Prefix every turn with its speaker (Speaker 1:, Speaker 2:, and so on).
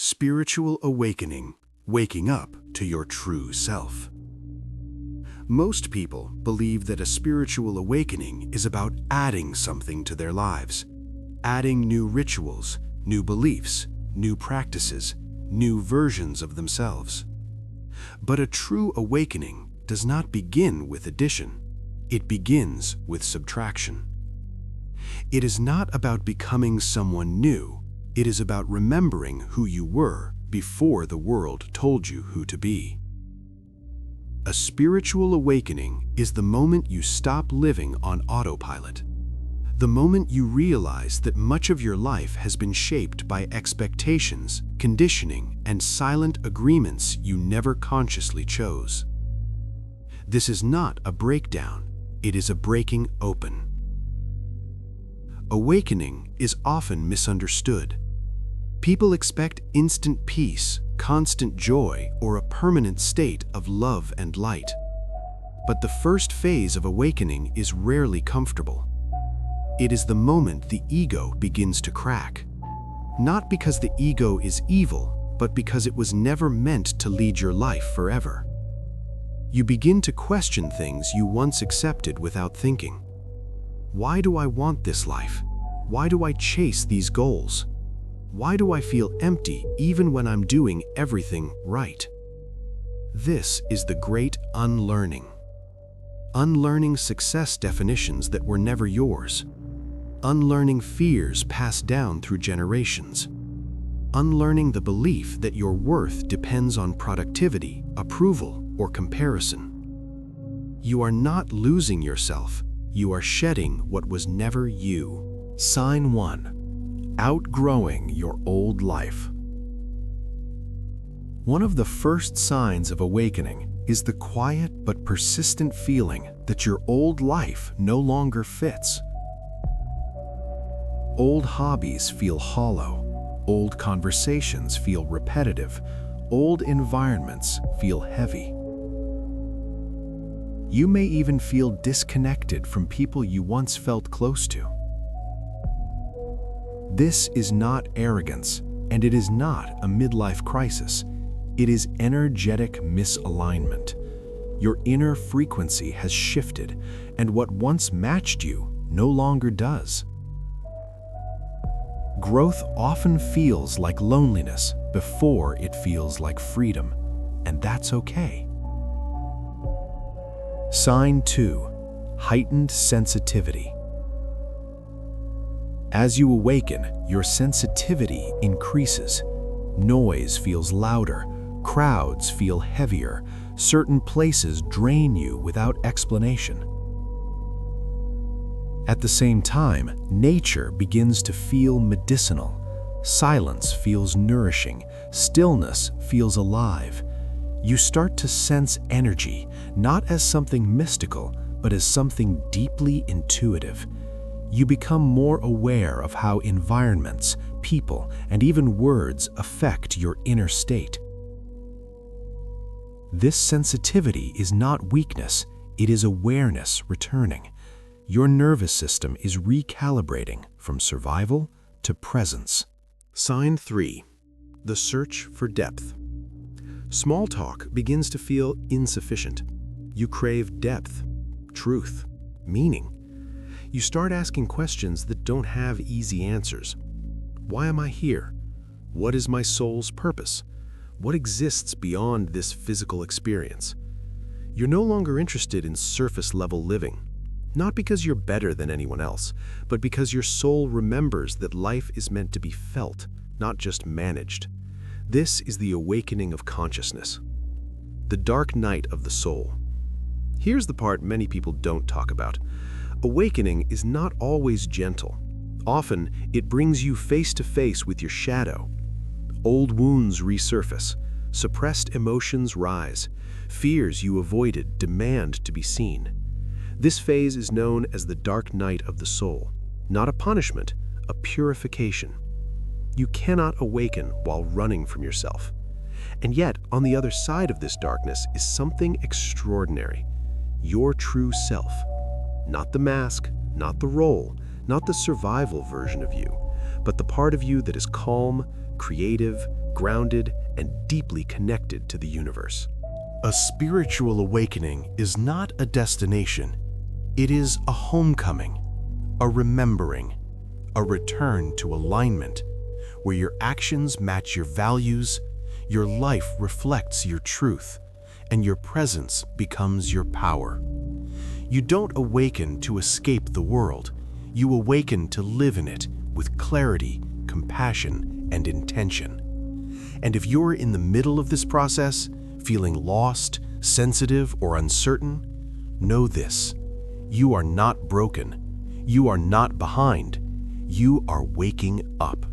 Speaker 1: Spiritual awakening, waking up to your true self. Most people believe that a spiritual awakening is about adding something to their lives, adding new rituals, new beliefs, new practices, new versions of themselves. But a true awakening does not begin with addition. It begins with subtraction. It is not about becoming someone new. It is about remembering who you were before the world told you who to be. A spiritual awakening is the moment you stop living on autopilot. The moment you realize that much of your life has been shaped by expectations, conditioning, and silent agreements you never consciously chose. This is not a breakdown, it is a breaking open. Awakening is often misunderstood. People expect instant peace, constant joy, or a permanent state of love and light. But the first phase of awakening is rarely comfortable. It is the moment the ego begins to crack. Not because the ego is evil, but because it was never meant to lead your life forever. You begin to question things you once accepted without thinking. Why do I want this life? Why do I chase these goals? Why do I feel empty even when I'm doing everything right? This is the great unlearning. Unlearning success definitions that were never yours. Unlearning fears passed down through generations. Unlearning the belief that your worth depends on productivity, approval, or comparison. You are not losing yourself. You are shedding what was never you. Sign 1. Outgrowing your old life. One of the first signs of awakening is the quiet but persistent feeling that your old life no longer fits. Old hobbies feel hollow. Old conversations feel repetitive. Old environments feel heavy. You may even feel disconnected from people you once felt close to. This is not arrogance, and it is not a midlife crisis. It is energetic misalignment. Your inner frequency has shifted, and what once matched you no longer does. Growth often feels like loneliness before it feels like freedom, and that's okay. Sign 2. Heightened sensitivity. As you awaken, your sensitivity increases. Noise feels louder, crowds feel heavier, certain places drain you without explanation. At the same time, nature begins to feel medicinal. Silence feels nourishing, stillness feels alive. You start to sense energy, not as something mystical, but as something deeply intuitive. You become more aware of how environments, people, and even words affect your inner state. This sensitivity is not weakness, it is awareness returning. Your nervous system is recalibrating from survival to presence. Sign 3. The search for depth. Small talk begins to feel insufficient. You crave depth, truth, meaning. You start asking questions that don't have easy answers. Why am I here? What is my soul's purpose? What exists beyond this physical experience? You're no longer interested in surface-level living, not because you're better than anyone else, but because your soul remembers that life is meant to be felt, not just managed. This is the awakening of consciousness, the dark night of the soul. Here's the part many people don't talk about. Awakening is not always gentle. Often, it brings you face to face with your shadow. Old wounds resurface, suppressed emotions rise, fears you avoided demand to be seen. This phase is known as the dark night of the soul, not a punishment, a purification. You cannot awaken while running from yourself. And yet, on the other side of this darkness is something extraordinary, your true self. Not the mask, not the role, not the survival version of you, but the part of you that is calm, creative, grounded and deeply connected to the universe. A spiritual awakening is not a destination. It is a homecoming, a remembering, a return to alignment, where your actions match your values, your life reflects your truth, and your presence becomes your power. You don't awaken to escape the world. You awaken to live in it with clarity, compassion, and intention. And if you're in the middle of this process, feeling lost, sensitive, or uncertain, know this: you are not broken. You are not behind. You are waking up.